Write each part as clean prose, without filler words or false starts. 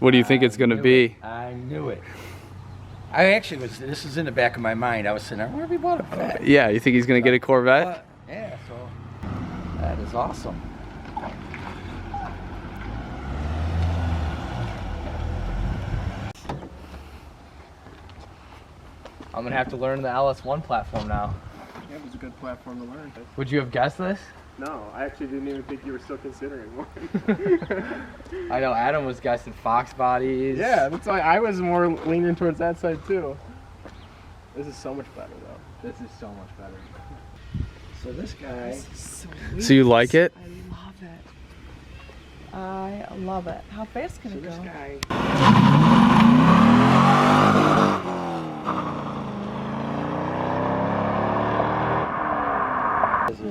What do you think it's going to be? I knew it. I actually was, this is in the back of my mind. I was saying, I wonder if he bought a Corvette. Yeah, you think he's going to get a Corvette? Yeah, so that is awesome. I'm going to have to learn the LS1 platform now. Yeah, it was a good platform to learn. Would you have guessed this? No, I actually didn't even think you were still considering one. I know Adam was guessing Fox bodies. Yeah, that's why I was more leaning towards that side too. This is so much better though. This is so much better. So this guy. This is so sweet. So you like it? I love it. I love it. How fast can it go? This guy.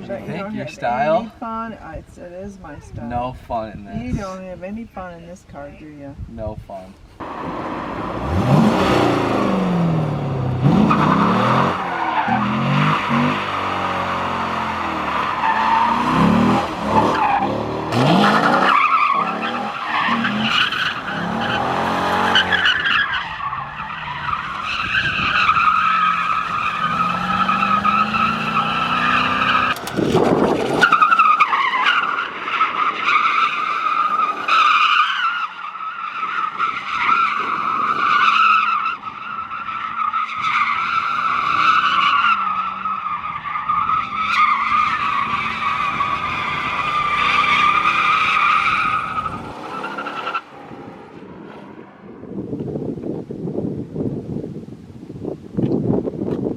Think your style? Any fun? It is my style. No fun in this. You don't have any fun in this car, do you? No fun.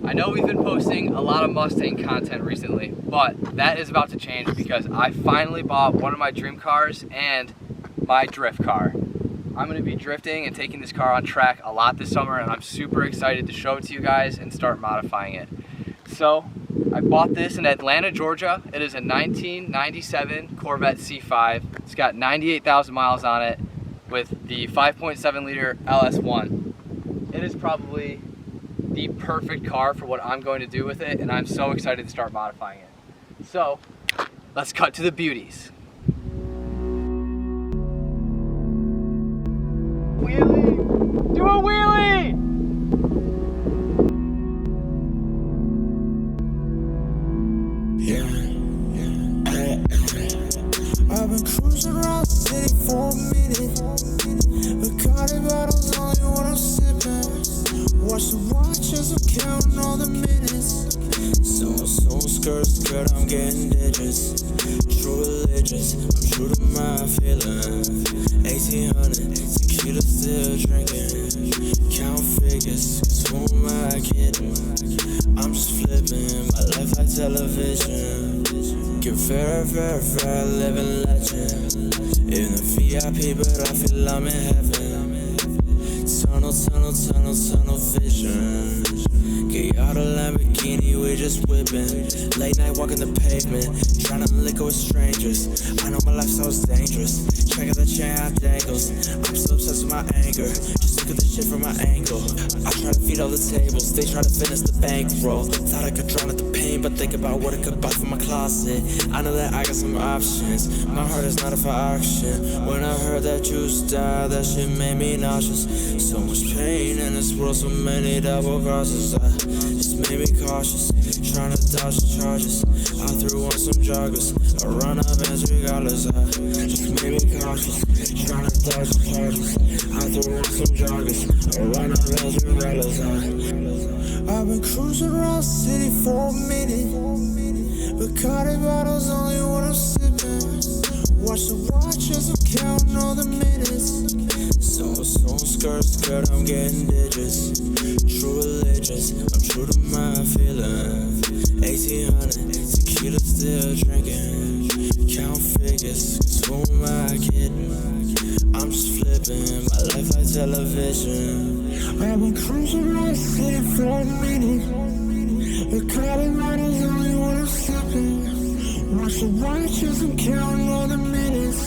I know we've been posting a lot of Mustang content recently, but that is about to change because I finally bought one of my dream cars and my drift car. I'm going to be drifting and taking this car on track a lot this summer, and I'm super excited to show it to you guys and start modifying it. So I bought this in Atlanta, Georgia. It is a 1997 Corvette C5. It's got 98,000 miles on it with the 5.7 liter LS1. It is probably the perfect car for what I'm going to do with it, and I'm so excited to start modifying it. So let's cut to the beauties. Wheelie! Do a wheelie! I've been cruising around the city for a minute. Bacardi bottles only when I'm sipping. Watch the watch as I'm counting all the minutes. Soon, skirt, I'm getting digits. True religious, I'm true to my feeling. 1800, tequila still drinking. Count figures, cause who am I kidding? I'm just flipping my life like television. Get very, living legend. In the VIP, but I feel I'm in heaven. Tunnel vision. Get out of Lamborghini, we just whipping. Late night walking the pavement, trying to liquor with strangers. I know my lifestyle's dangerous. Check out the chain how it dangles. I'm so obsessed with my anger. Just look at the shit from my angle. I try to feed all the tables, they try to finish the bankroll. Thought I could drown at the pain, but think about what it could buy from my closet. I know that I got some options. My heart is not up for auction. When I heard that you died, that shit made me nauseous. So much pain in this world, so many double crosses. I just made me cautious, trying to dodge the charges. I threw on some joggers, I run up bands regardless. I just made me cautious, trying to dodge the charges. I threw on some joggers, I run up bands regardless. I've been cruising around the city for a minute. Bacardi bottles only when I'm sipping. Watch the watch as I'm counting all the minutes. Soon, skirt, I'm getting digits. True religious, I'm true to my feeling. 1800, tequila still drinking. Count figures, cause who am I kidding? I'm just flipping my life like television. I've been cruising around the city for a minute. The Bacardi bottles only when I'm sipping. Watch the watch as I'm counting all the minutes.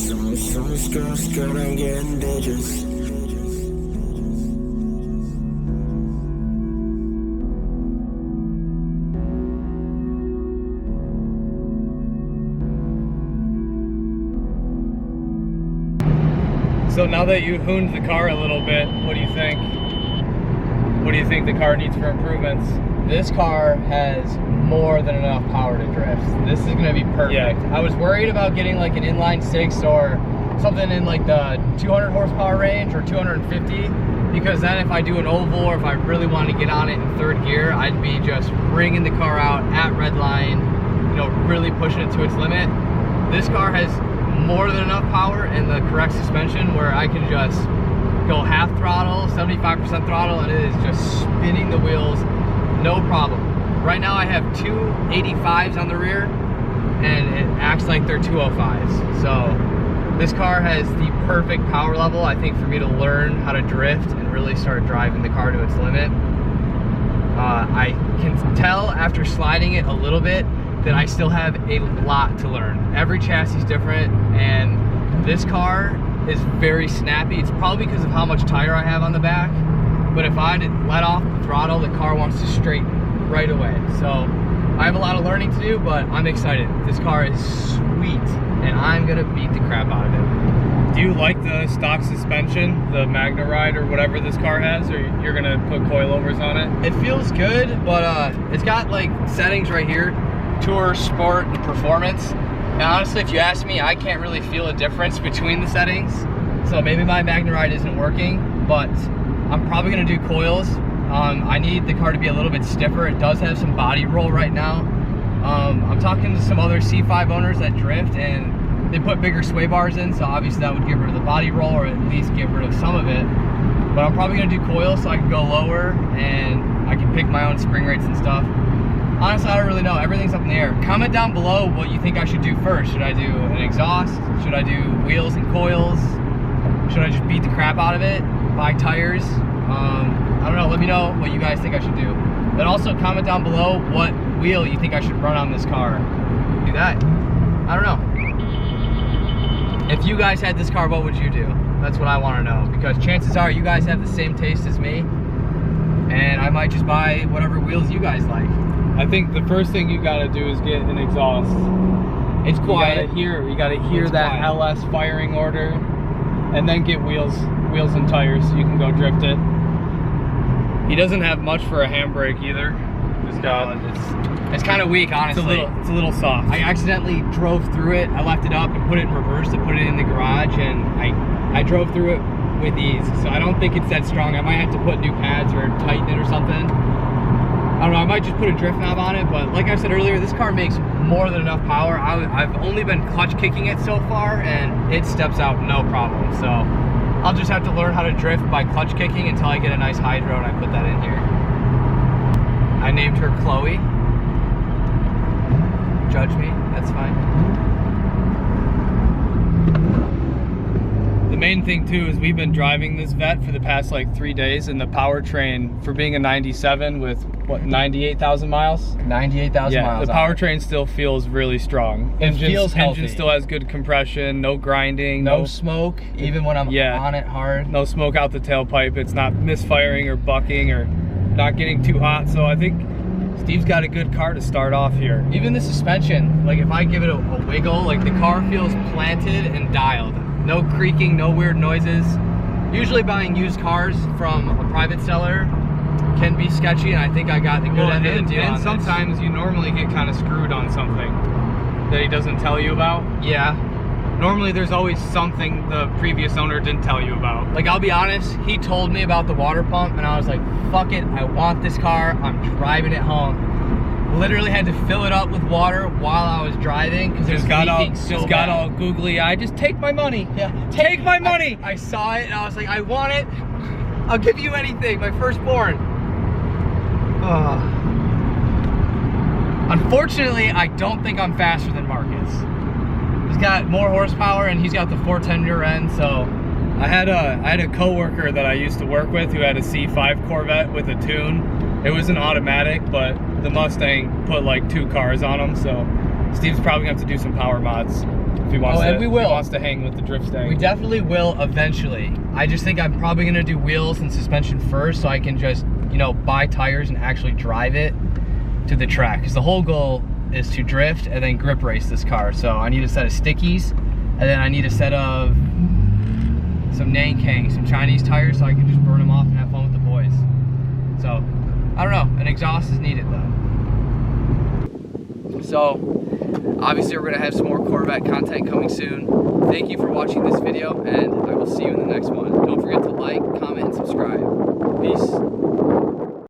Soon, skirt, I'm getting digits. So now that you hooned the car a little bit, what do you think? What do you think the car needs for improvements? This car has more than enough power to drift. This is gonna be perfect. Yeah. I was worried about getting like an inline 6 or something in like the 200 horsepower range or 250, because then if I do an oval or if I really want to get on it in third gear, I'd be just bringing the car out at red line, you know, really pushing it to its limit. This car has more than enough power and the correct suspension where I can just go half throttle, 75% throttle, and it is just spinning the wheels, no problem. Right now I have two 85s on the rear and it acts like they're 205s. So this car has the perfect power level, I think, for me to learn how to drift and really start driving the car to its limit. I can tell after sliding it a little bit that I still have a lot to learn. Every chassis is different, and this car is very snappy. It's probably because of how much tire I have on the back, but if I had let off the throttle, the car wants to straighten right away. So I have a lot of learning to do, but I'm excited. This car is sweet, and I'm gonna beat the crap out of it. Do you like the stock suspension, the Magna Ride or whatever this car has, or you're gonna put coilovers on it? It feels good, but it's got like settings right here, Tour, Sport, and Performance. And honestly, if you ask me, I can't really feel a difference between the settings. So maybe my Magna Ride isn't working, but I'm probably gonna do coils. I need the car to be a little bit stiffer. It does have some body roll right now. I'm talking to some other C5 owners that drift, and they put bigger sway bars in, so obviously that would get rid of the body roll or at least get rid of some of it. But I'm probably gonna do coils so I can go lower and I can pick my own spring rates and stuff. Honestly, I don't really know. Everything's up in the air. Comment down below what you think I should do first. Should I do an exhaust? Should I do wheels and coils? Should I just beat the crap out of it? Buy tires? I don't know. Let me know what you guys think I should do. But also comment down below what wheel you think I should run on this car. Do that. I don't know. If you guys had this car, what would you do? That's what I want to know, because chances are you guys have the same taste as me, and I might just buy whatever wheels you guys like. I think the first thing you gotta do is get an exhaust. It's quiet. You gotta hear It's that quiet. LS firing order, and then get wheels and tires so you can go drift it. He doesn't have much for a handbrake either. Just got It's kind of weak, honestly. it's a little soft. I accidentally drove through it. I left it up and put it in reverse to put it in the garage, and I drove through it with ease. So I don't think it's that strong. I might have to put new pads or tighten it or something. I don't know, I might just put a drift knob on it, but like I said earlier, this car makes more than enough power. I've only been clutch kicking it so far, and it steps out no problem. So I'll just have to learn how to drift by clutch kicking until I get a nice hydro and I put that in here. I named her Chloe. Judge me, that's fine. The main thing too is we've been driving this Vette for the past like 3 days, and the powertrain for being a 97 with what, 98,000 miles? 98,000 miles. The powertrain still feels really strong. It feels healthy. Engine still has good compression, no grinding, No smoke, even when I'm on it hard. no smoke out the tailpipe. It's not misfiring or bucking or not getting too hot. So I think Steve's got a good car to start off here. Even the suspension, like if I give it a wiggle, like the car feels planted and dialed. No creaking, no weird noises. Usually buying used cars from a private seller can be sketchy, and I think I got the good end of the deal on And this. sometimes you normally get kind of screwed on something that he doesn't tell you about. Yeah. Normally there's always something the previous owner didn't tell you about. Like, I'll be honest, he told me about the water pump, and I was like, fuck it, I want this car, I'm driving it home. Literally had to fill it up with water while I was driving because it was leaking so got bad. all googly eyed. Just take my money. Yeah, Take my money. I saw it and I was like, I want it. I'll give you anything. My firstborn. Unfortunately, I don't think I'm faster than Marcus. He's got more horsepower and he's got the 410 rear end, so. I had a coworker that I used to work with who had a C5 Corvette with a tune. It was an automatic, but the Mustang put like 2 cars on him, so Steve's probably gonna have to do some power mods if he wants and we will. If he wants to hang with the drift stang. We definitely will eventually. I just think I'm probably gonna do wheels and suspension first so I can just, you know, buy tires and actually drive it to the track. Because the whole goal is to drift and then grip race this car. So I need a set of stickies, and then I need a set of some some Nankang, some Chinese tires, so I can just burn them off and have fun with the boys. So, I don't know, an exhaust is needed though. So, obviously we're gonna have some more Corvette content coming soon. Thank you for watching this video, and I will see you in the next one. Don't forget to like, comment, and subscribe. Peace.